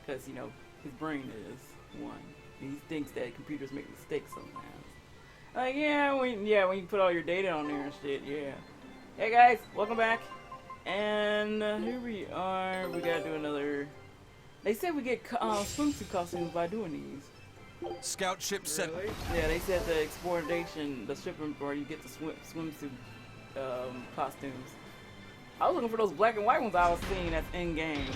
because you know his brain is one. He thinks that computers make mistakes sometimes. Like when you put all your data on there and shit, yeah. Hey guys, welcome back. And here we are. We gotta do another. They said we get swimsuit costumes by doing these. Scout ship set. Really? Yeah, they said the exploration, the shipping where you get the swimsuit costumes. I was looking for those black and white ones I was seeing that's in game.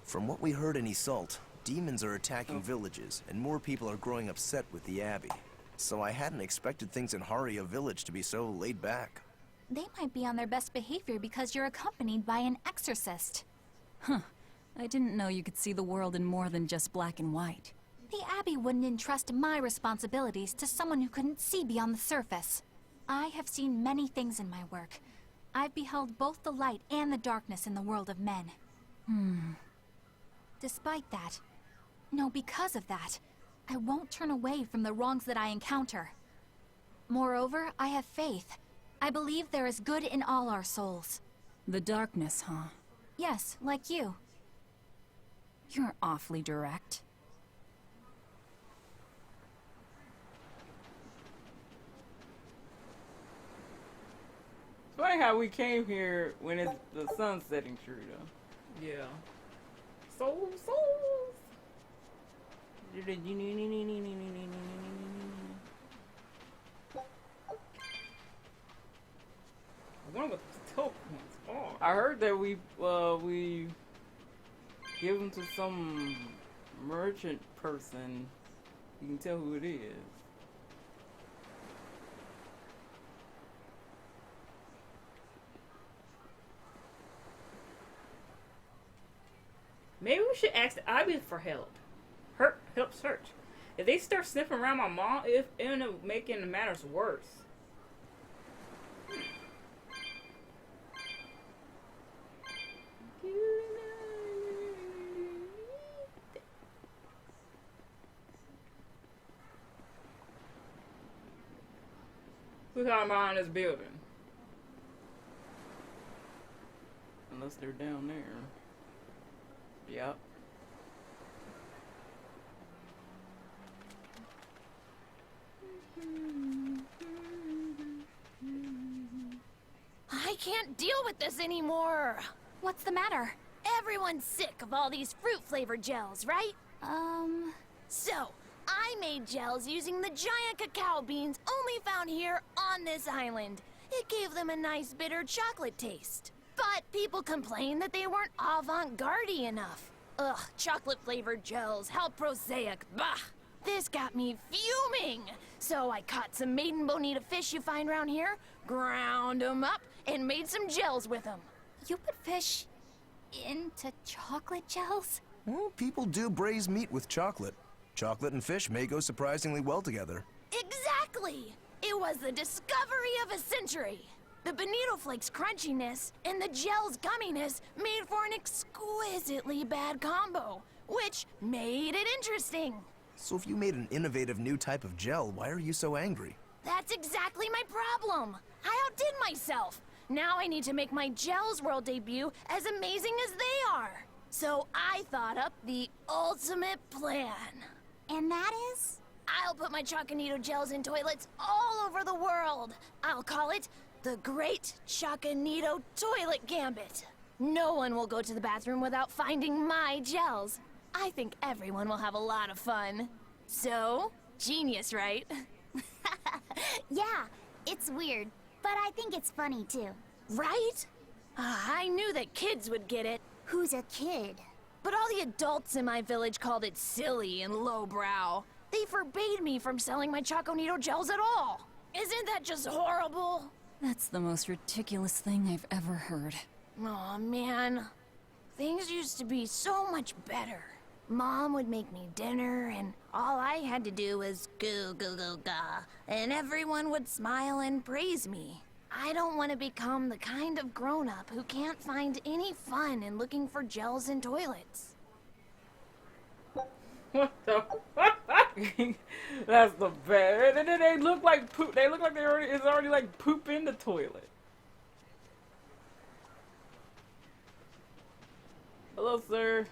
From what we heard in Iseult, demons are attacking villages, and more people are growing upset with the Abbey. So I hadn't expected things in Haria village to be so laid back. They might be on their best behavior because you're accompanied by an exorcist. Huh. I didn't know you could see the world in more than just black and white. The Abbey wouldn't entrust my responsibilities to someone who couldn't see beyond the surface. I have seen many things in my work. I've beheld both the light and the darkness in the world of men. Despite that, no, because of that, I won't turn away from the wrongs that I encounter. Moreover, I have faith. I believe there is good in all our souls. The darkness, huh? Yes, like you. You're awfully direct. It's funny how we came here when it's the sun's setting true though. Yeah. Souls. I wonder what the tokens are. I heard that we give them to some merchant person. You can tell who it is. Maybe we should ask the Abbey for help. Help search. If they start sniffing around my mom, it ends up making matters worse. Who's out behind this building? Unless they're down there. Yep. I can't deal with this anymore. What's the matter? Everyone's sick of all these fruit-flavored gels, right? So, I made gels using the giant cacao beans only found here on this island. It gave them a nice bitter chocolate taste. But people complained that they weren't avant-garde enough. Ugh, chocolate-flavored gels, how prosaic, bah! This got me fuming! So I caught some maiden bonita fish you find around here, ground them up, and made some gels with them. You put fish into chocolate gels? Well, people do braise meat with chocolate. Chocolate and fish may go surprisingly well together. Exactly! It was the discovery of a century. The bonito flakes crunchiness and the gel's gumminess made for an exquisitely bad combo, which made it interesting. So if you made an innovative new type of gel, why are you so angry? That's exactly my problem. I outdid myself. Now I need to make my Gels World debut as amazing as they are. So I thought up the ultimate plan. And that is? I'll put my Choconito gels in toilets all over the world. I'll call it the Great Choconito Toilet Gambit. No one will go to the bathroom without finding my gels. I think everyone will have a lot of fun. So, genius, right? Yeah, it's weird, but I think it's funny too. Right? I knew that kids would get it. Who's a kid? But all the adults in my village called it silly and lowbrow. They forbade me from selling my Choconito gels at all. Isn't that just horrible? That's the most ridiculous thing I've ever heard. Aw, man. Things used to be so much better. Mom would make me dinner, and all I had to do was goo goo goo ga, and everyone would smile and praise me. I don't want to become the kind of grown-up who can't find any fun in looking for gels in toilets. What the fuck? That's the best. And then they look like poop. They look like it's already like poop in the toilet. Hello, sir.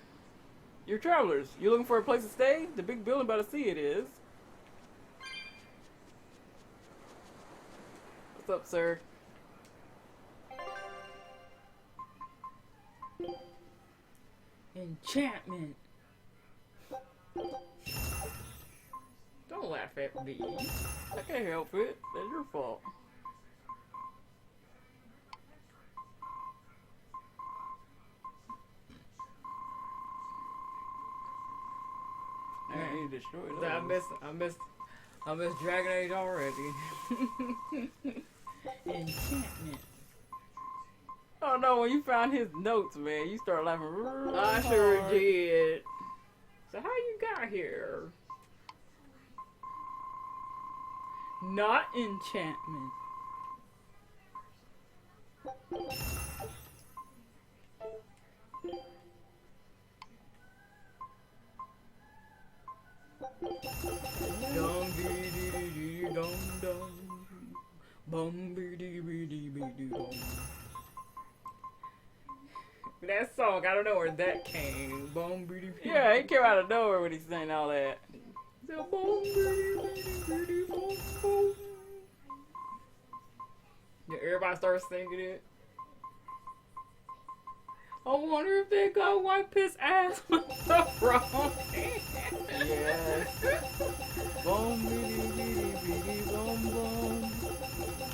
You're travelers. You looking for a place to stay? The big building by the sea it is. What's up, sir? Enchantment. Don't laugh at me. I can't help it. That's your fault. I need to destroy those. I miss Dragon Age already. Enchantment. Oh no, when you found his notes, man, you started laughing real I sure hard. did. So how you got here? Not enchantment. Dum dee dee dee dee dum dum. Bum dee dee dee dee dee dum. That song, I don't know where that came. Bum dee dee. Yeah, he came out of nowhere when he sang all that. The bum dee dee dee dee bum bum. Yeah, everybody starts singing it. I wonder if they got wipe his ass with the wrong hand. Yes. Boom, bitty, bitty, bitty, boom, boom.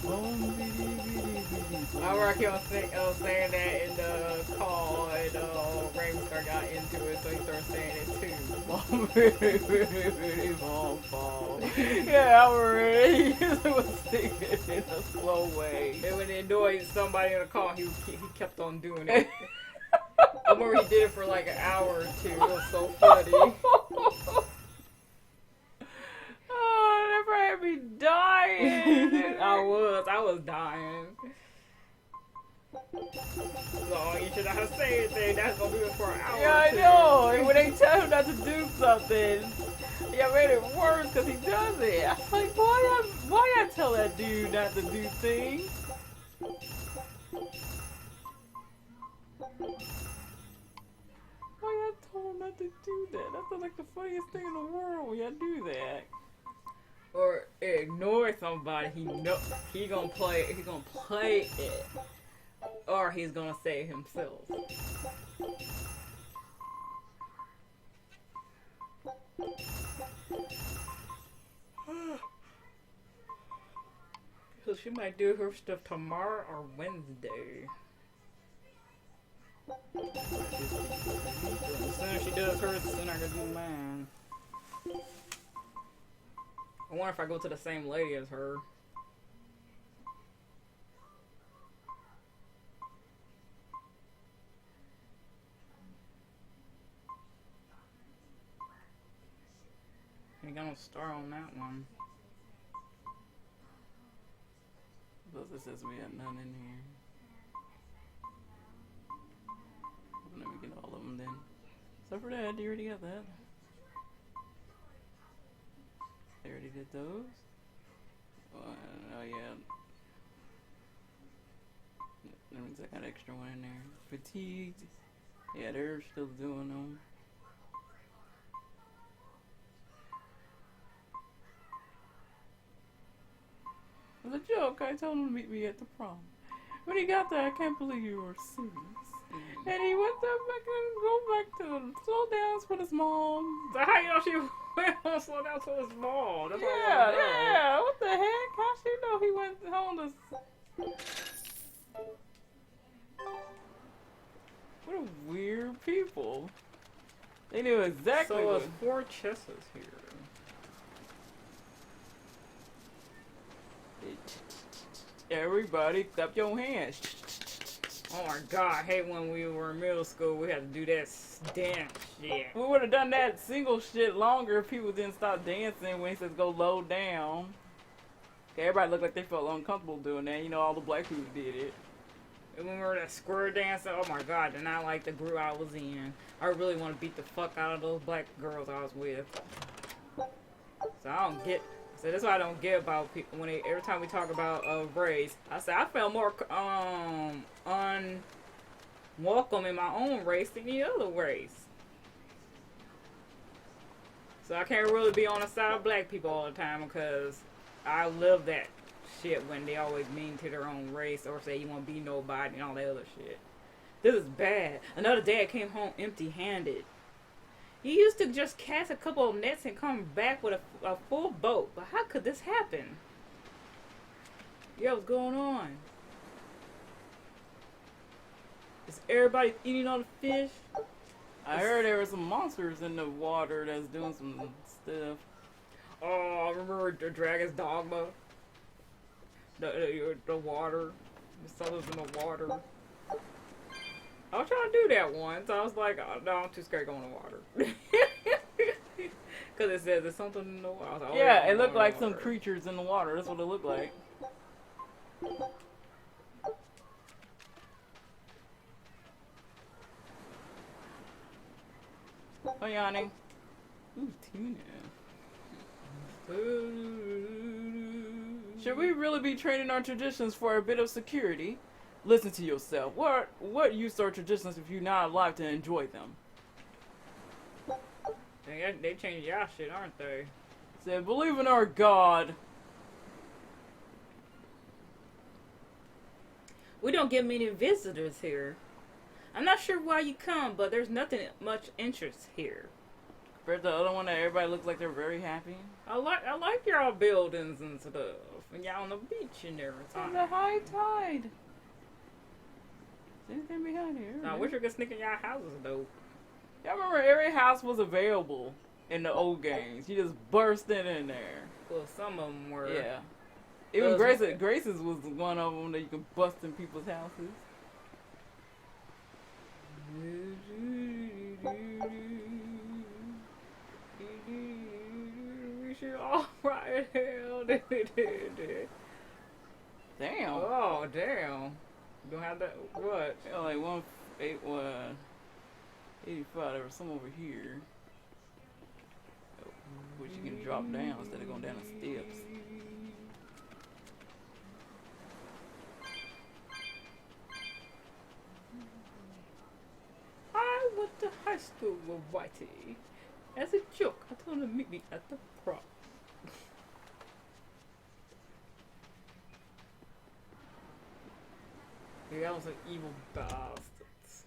Boom, bitty, bitty, bitty, boom. I remember I kept saying that in the call, and Rangstar got into it, so he started saying it too. Boom, bitty, bitty, bitty, boom, boom. Yeah, I remember he was singing it in a slow way. And when it annoyed somebody in the call, he kept on doing it. I remember he did it for like an hour or two. It was so funny. Oh, that probably had me dying. I was dying. So you should not say anything. That's gonna be it for an hour. Yeah, I or two. know. And when they tell him not to do something, yeah, made it worse because he does it. I was like, why I tell that dude not to do things? Why I told him not to do that? That sounds like the funniest thing in the world when y'all do that. Or ignore somebody. He gonna play it, or he's gonna say himself. So she might do her stuff tomorrow or Wednesday. As soon as she does hers, the sooner I can do mine. I wonder if I go to the same lady as her. Ain't got no star on that one. Plus it says we got none in here. Let me get all of them then. Except for that, you already got that. They already did those. Oh yeah. That means I got an extra one in there. Fatigued. Yeah, they're still doing them. It was a joke. I told him to meet me at the prom. When he got there, I can't believe you were serious. And he went back and go back to the slow downs with his mom. So how you know she went on slow down to his mall? That's all I Yeah, wanna know. yeah. What the heck? How she know he went home to... What a weird people. They knew exactly So what... it's 4 chesses here. Everybody, clap your hands. Oh my god, I hate when we were in middle school, we had to do that dance shit. We would have done that single shit longer if people didn't stop dancing when he says go low down. Everybody looked like they felt uncomfortable doing that. You know, all the black people did it. And when we were that square dancing, oh my god, did not like the group I was in. I really want to beat the fuck out of those black girls I was with. So I don't get... So that's why I don't get about people when every time we talk about race. I say I felt more welcome in my own race than the other race. So I can't really be on the side of black people all the time because I love that shit when they always mean to their own race or say you want to be nobody and all that other shit. This is bad. Another dad came home empty-handed. He used to just cast a couple of nets and come back with a full boat. But how could this happen? Yeah, what's going on? Is everybody eating all the fish? I heard there were some monsters in the water that's doing some stuff. Oh, I remember the Dragon's Dogma? The water. The souls in the water. I was trying to do that once. I was like, oh, no, I'm too scared going in the water. Because it says there's something in the water. Like, oh, Yeah, it looked like some creatures in the water. That's what it looked like. Oh, yawning. Ooh, tuna. Should we really be trading our traditions for a bit of security? Listen to yourself. What use are traditions if you're not alive to enjoy them? They changed y'all shit, aren't they? Said, believe in our God. We don't get many visitors here. I'm not sure why you come, but there's nothing much interest here. But the other one that everybody looks like they're very happy. I like y'all buildings and stuff, and y'all on the beach and everything. It's a high tide. Is anything behind here? I wish we could sneak in y'all houses though. Y'all remember every house was available in the old games. You just burst in there. Well, some of them were. Yeah. Even Grace's was one of them that you can bust in people's houses. We should all ride hell. Damn. Oh, damn. You don't have that. What? Yeah, like 85. There was some over here. Which you can drop down instead of going down the steps. I went to high school with Whitey. As a joke, I told him to meet me at the prom. Yeah, that was an evil bastards.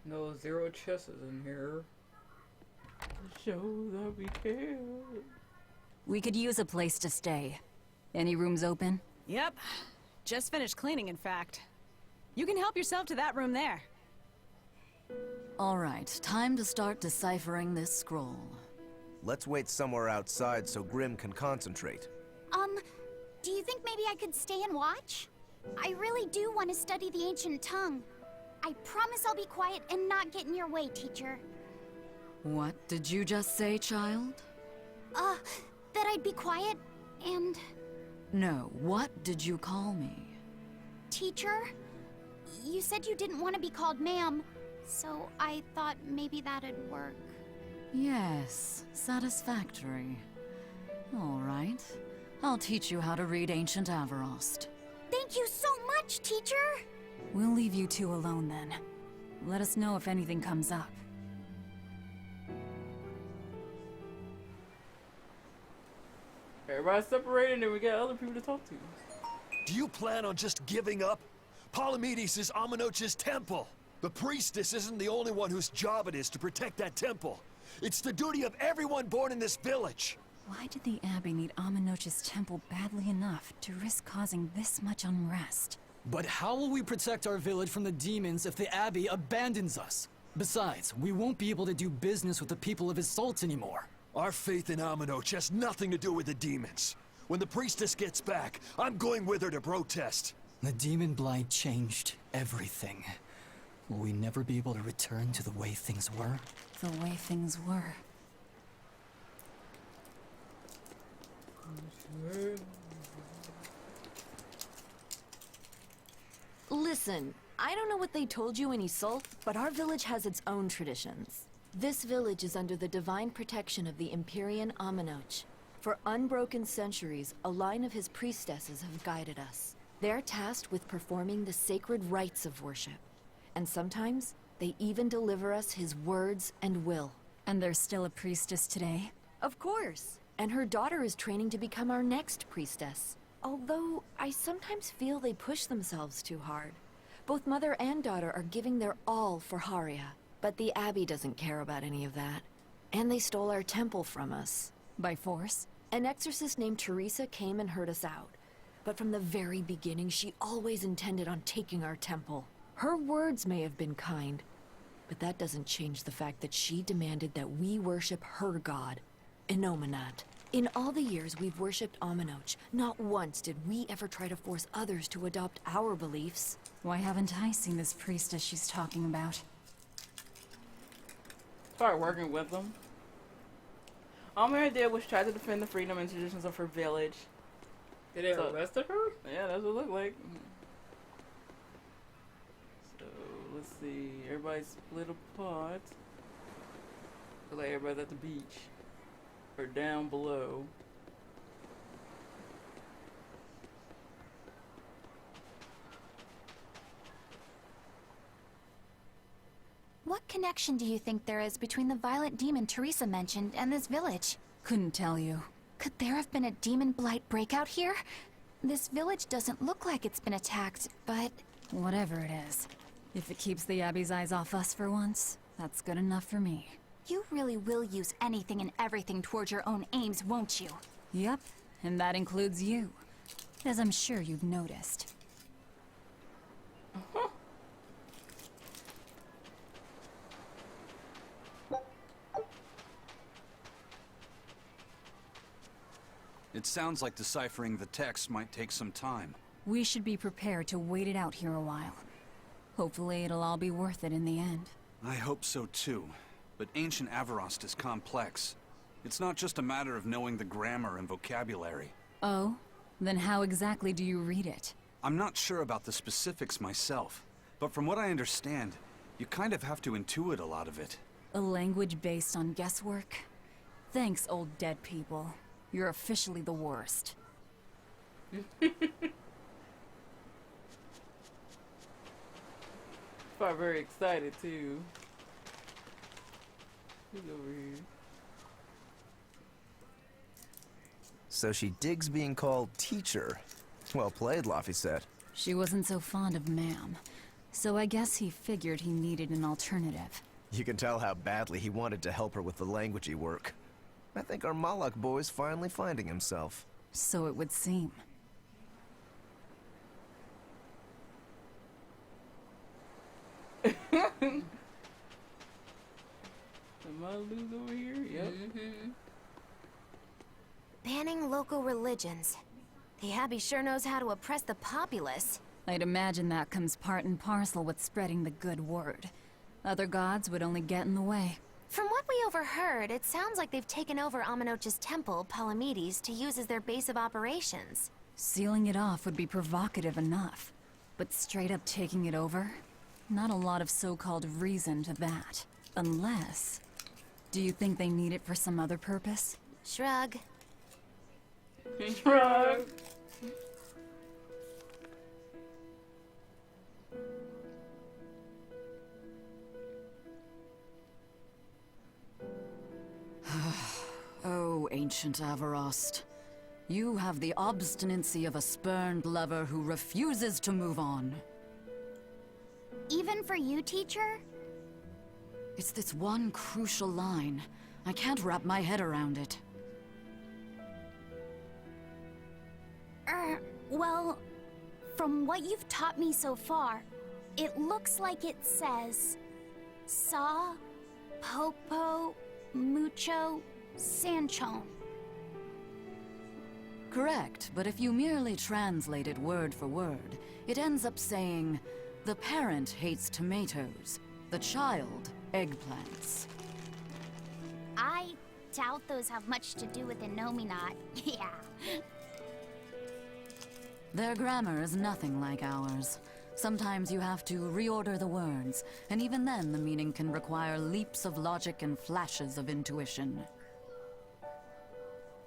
No, zero chesses in here. Show that we care. We could use a place to stay. Any rooms open? Yep. Just finished cleaning, in fact. You can help yourself to that room there. All right, time to start deciphering this scroll. Let's wait somewhere outside so Grim can concentrate. Do you think maybe I could stay and watch? I really do want to study the ancient tongue. I promise I'll be quiet and not get in your way, teacher. What did you just say, child? That I'd be quiet and... No, what did you call me? Teacher? You said you didn't want to be called ma'am, so I thought maybe that'd work. Yes, satisfactory. All right. I'll teach you how to read Ancient Avarost. Thank you so much, teacher! We'll leave you two alone then. Let us know if anything comes up. Everybody's separated and we got other people to talk to. Do you plan on just giving up? Palamedes is Amenoch's temple. The priestess isn't the only one whose job it is to protect that temple. It's the duty of everyone born in this village. Why did the Abbey need Amenoch's temple badly enough to risk causing this much unrest? But how will we protect our village from the demons if the Abbey abandons us? Besides, we won't be able to do business with the people of Isolde anymore. Our faith in Amenoch has nothing to do with the demons. When the priestess gets back, I'm going with her to protest. The Daemonblight changed everything. Will we never be able to return to the way things were? The way things were. Listen, I don't know what they told you in Isolde, but our village has its own traditions. This village is under the divine protection of the Empyrean Amenoch. For unbroken centuries, a line of his priestesses have guided us. They're tasked with performing the sacred rites of worship. And sometimes, they even deliver us his words and will. And there's still a priestess today? Of course. And her daughter is training to become our next priestess. Although, I sometimes feel they push themselves too hard. Both mother and daughter are giving their all for Haria. But the Abbey doesn't care about any of that. And they stole our temple from us. By force? An exorcist named Teresa came and heard us out. But from the very beginning, she always intended on taking our temple. Her words may have been kind, but that doesn't change the fact that she demanded that we worship her god, Inominat. In all the years we've worshipped Aminoch, not once did we ever try to force others to adopt our beliefs. Why haven't I seen this priestess she's talking about? Start working with them. All Mary did was try to defend the freedom and traditions of her village. Did they arrest her? Yeah, that's what it looked like. So, let's see. Everybody's split apart. Looks like everybody's at the beach. Or down below. What connection do you think there is between the violent demon Teresa mentioned and this village? Couldn't tell you. Could there have been a Daemonblight breakout here? This village doesn't look like it's been attacked, but... Whatever it is. If it keeps the Abbey's eyes off us for once, that's good enough for me. You really will use anything and everything towards your own aims, won't you? Yep, and that includes you. As I'm sure you've noticed. It sounds like deciphering the text might take some time. We should be prepared to wait it out here a while. Hopefully it'll all be worth it in the end. I hope so too. But ancient Avarost is complex. It's not just a matter of knowing the grammar and vocabulary. Oh? Then how exactly do you read it? I'm not sure about the specifics myself, but from what I understand, you kind of have to intuit a lot of it. A language based on guesswork? Thanks, old dead people. You're officially the worst. Probably very excited too. Who's over here? So she digs being called teacher. Well played, Laphicet. She wasn't so fond of ma'am, so I guess he figured he needed an alternative. You can tell how badly he wanted to help her with the languagey work. I think our Malak boy's finally finding himself. So it would seem. The Malu's over here? Yep. Banning local religions. The Abbey sure knows how to oppress the populace. I'd imagine that comes part and parcel with spreading the good word. Other gods would only get in the way. From what we overheard, it sounds like they've taken over Aminoch's temple, Palamedes, to use as their base of operations. Sealing it off would be provocative enough. But straight up taking it over? Not a lot of so-called reason to that. Unless... Do you think they need it for some other purpose? Shrug. Shrug. Oh, ancient Avarost. You have the obstinacy of a spurned lover who refuses to move on. Even for you, teacher? It's this one crucial line. I can't wrap my head around it. Well, from what you've taught me so far, it looks like it says... Sa, Popo, Mucho, Sanchon. Correct, but if you merely translate it word for word, it ends up saying, the parent hates tomatoes, the child eggplants. I doubt those have much to do with Inominat. Yeah. Their grammar is nothing like ours. Sometimes you have to reorder the words, and even then the meaning can require leaps of logic and flashes of intuition.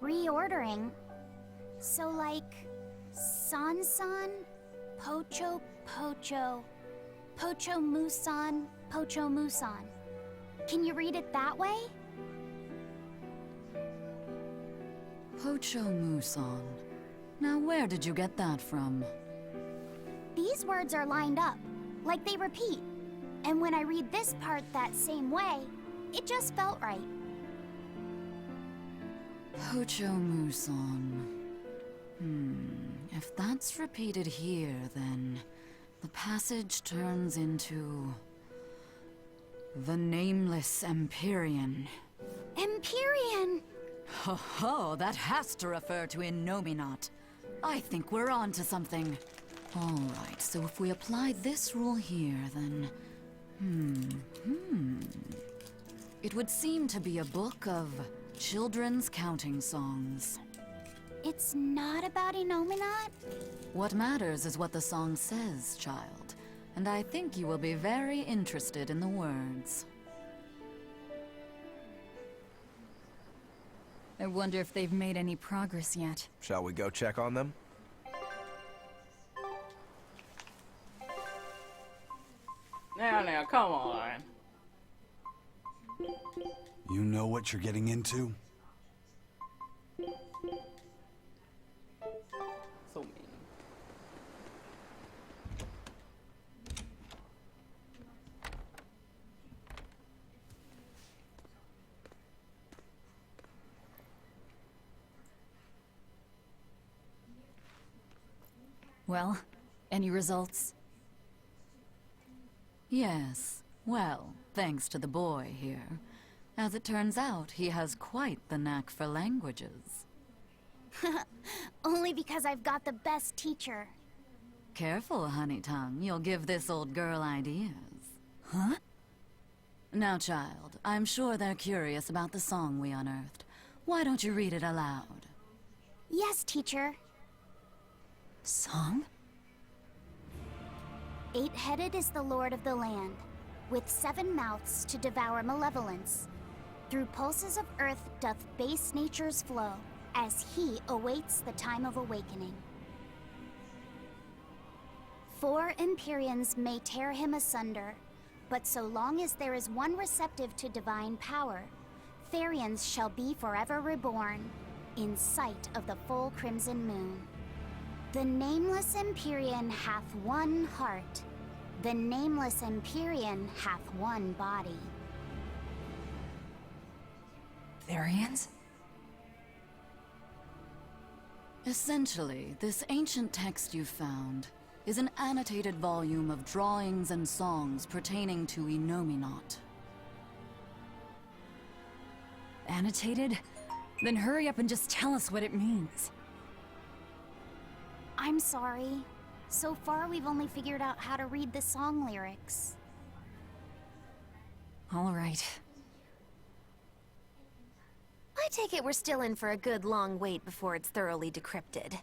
reordering. So like, San-san, Pocho Pocho, Pocho Musan, Pocho Musan. Can you read it that way? Pocho Muson. Now where did you get that from? These words are lined up, like they repeat. And when I read this part that same way, it just felt right. Pocho Muson. If that's repeated here, then the passage turns into the Nameless Empyrean. Empyrean! Ho ho, that has to refer to Innominat. I think we're on to something. Alright, so if we apply this rule here, then... It would seem to be a book of children's counting songs. It's not about Innominat? What matters is what the song says, child. And I think you will be very interested in the words. I wonder if they've made any progress yet. Shall we go check on them? Now, come on. You know what you're getting into? So mean. Well, any results? Yes. Well, thanks to the boy here. As it turns out, he has quite the knack for languages. Only because I've got the best teacher. Careful, honey tongue. You'll give this old girl ideas. Huh? Now, child, I'm sure they're curious about the song we unearthed. Why don't you read it aloud? Yes, teacher. Song? 8-headed is the lord of the land, with 7 mouths to devour malevolence. Through pulses of earth doth base nature's flow, as he awaits the time of awakening. 4 Empyreans may tear him asunder, but so long as there is one receptive to divine power, Therians shall be forever reborn, in sight of the full crimson moon. The Nameless Empyrean hath one heart. The Nameless Empyrean hath one body. Therians? Essentially, this ancient text you found is an annotated volume of drawings and songs pertaining to Innominat. Annotated? Then hurry up and just tell us what it means. I'm sorry. So far, we've only figured out how to read the song lyrics. All right. I take it we're still in for a good long wait before it's thoroughly decrypted.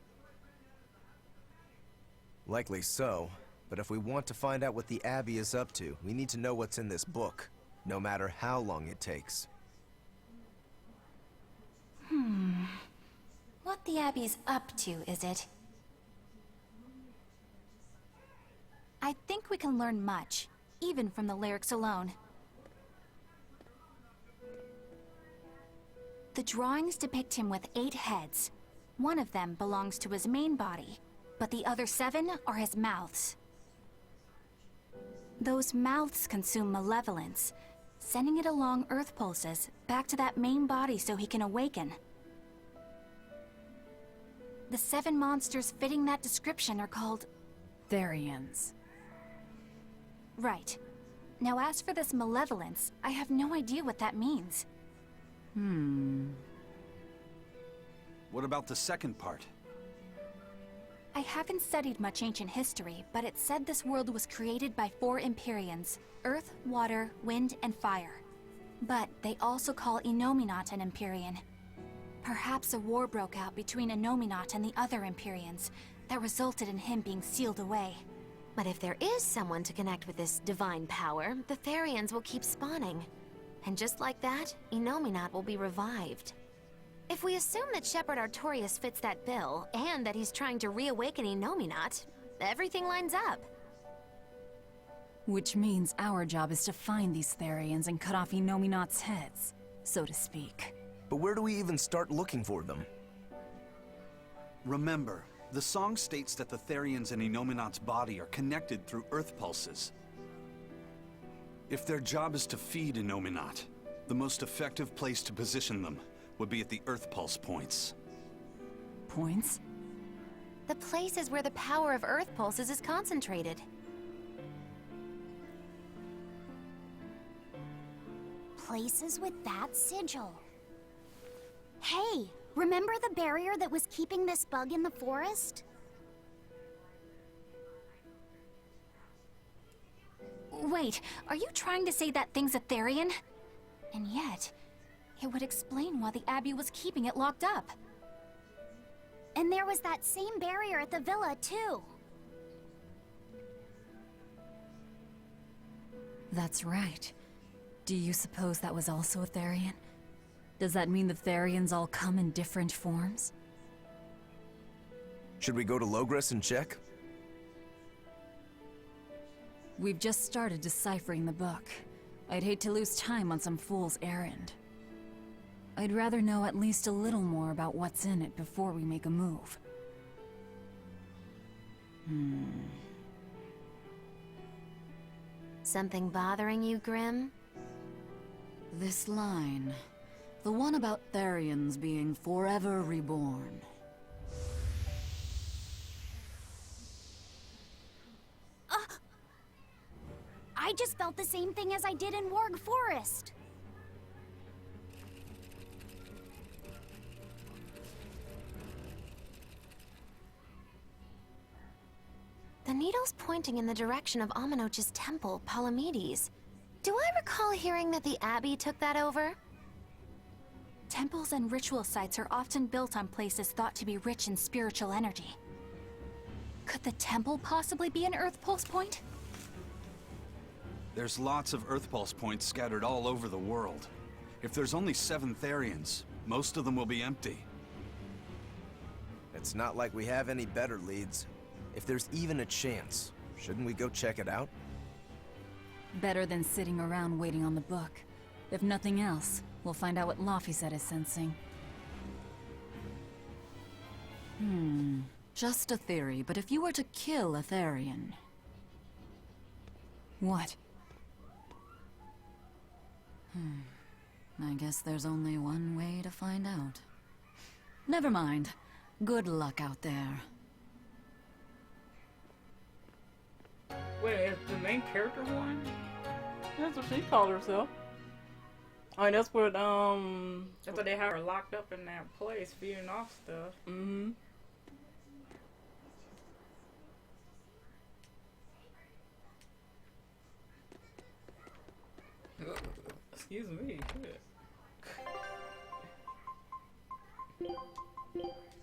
Likely so, but if we want to find out what the Abbey is up to, we need to know what's in this book, no matter how long it takes. What the Abbey's up to, is it? I think we can learn much, even from the lyrics alone. The drawings depict him with 8 heads. One of them belongs to his main body, but the other 7 are his mouths. Those mouths consume malevolence, sending it along Earth pulses back to that main body so he can awaken. The 7 monsters fitting that description are called... Therians. Right. Now as for this malevolence, I have no idea what that means. What about the second part? I haven't studied much ancient history, but it said this world was created by 4 Empyreans: Earth, Water, Wind, and Fire. But they also call Innominat an Empyrean. Perhaps a war broke out between Innominat and the other Empyreans that resulted in him being sealed away. But if there is someone to connect with this divine power, the Therians will keep spawning. And just like that, Innominat will be revived. If we assume that Shepherd Artorius fits that bill, and that he's trying to reawaken Enominat, everything lines up. Which means our job is to find these Therians and cut off Enominat's heads, so to speak. But where do we even start looking for them? Remember, the song states that the Therians in Enominat's body are connected through earth pulses. If their job is to feed Enominat, the most effective place to position them would be at the earth pulse points. Points? The places where the power of Earth pulses is concentrated. Places with that sigil. Hey, remember the barrier that was keeping this bug in the forest? Wait, are you trying to say that thing's a Therian? And yet, it would explain why the Abbey was keeping it locked up. And there was that same barrier at the villa, too. That's right. Do you suppose that was also a Therian? Does that mean the Therians all come in different forms? Should we go to Logres and check? We've just started deciphering the book. I'd hate to lose time on some fool's errand. I'd rather know at least a little more about what's in it before we make a move. Something bothering you, Grim? This line. The one about Therians being forever reborn. I just felt the same thing as I did in Warg Forest. The needle's pointing in the direction of Amenoch's temple, Palamedes. Do I recall hearing that the Abbey took that over? Temples and ritual sites are often built on places thought to be rich in spiritual energy. Could the temple possibly be an Earth Pulse point? There's lots of earth pulse points scattered all over the world. If there's only 7 Therians, most of them will be empty. It's not like we have any better leads. If there's even a chance, shouldn't we go check it out? Better than sitting around waiting on the book. If nothing else, we'll find out what Laphicet is sensing. Just a theory, but if you were to kill a Therian... What? I guess there's only one way to find out. Never mind. Good luck out there. Wait, is the main character one? That's what she called herself. I mean, that's what, That's what they have her locked up in that place, feeding off stuff. Mm-hmm. Excuse me.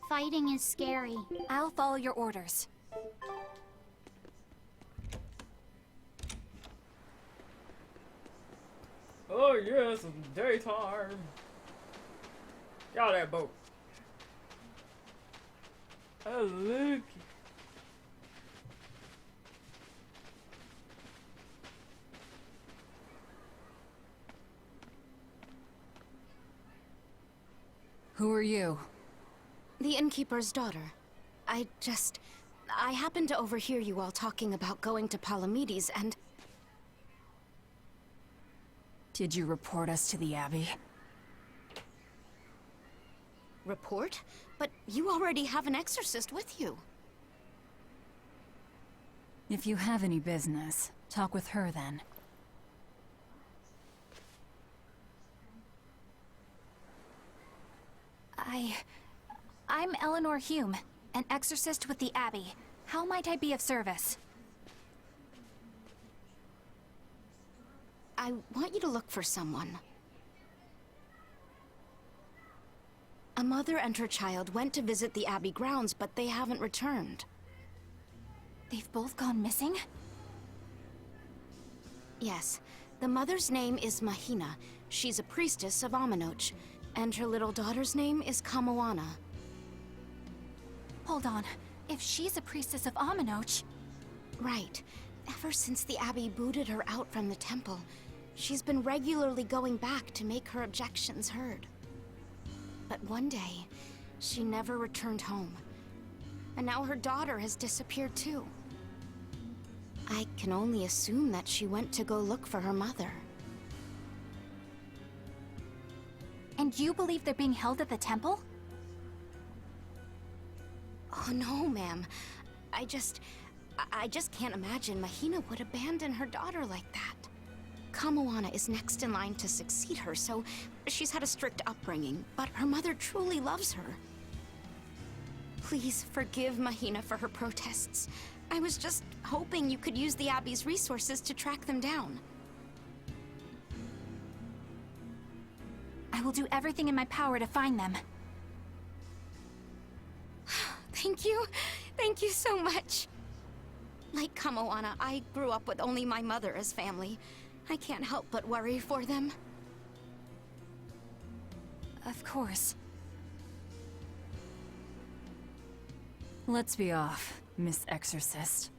Fighting is scary. I'll follow your orders. Oh yes, it's daytime. Get out of that boat. Oh, look. Who are you? The innkeeper's daughter. I happened to overhear you all talking about going to Palamedes and... Did you report us to the Abbey? Report? But you already have an exorcist with you. If you have any business, talk with her then. I'm Eleanor Hume, an exorcist with the Abbey. How might I be of service? I want you to look for someone. A mother and her child went to visit the Abbey grounds, but they haven't returned. They've both gone missing? Yes. The mother's name is Mahina. She's a priestess of Amenoch. And her little daughter's name is Kamoana. Hold on. If she's a priestess of Aminoch... Right. Ever since the Abbey booted her out from the temple, she's been regularly going back to make her objections heard. But one day, she never returned home. And now her daughter has disappeared too. I can only assume that she went to go look for her mother. And you believe they're being held at the temple? Oh no, ma'am. I just can't imagine Mahina would abandon her daughter like that. Kamoana is next in line to succeed her, so she's had a strict upbringing, but her mother truly loves her. Please forgive Mahina for her protests. I was just hoping you could use the Abbey's resources to track them down. I will do everything in my power to find them. Thank you. Thank you so much. Like Kamoana, I grew up with only my mother as family. I can't help but worry for them. Of course. Let's be off, Miss Exorcist.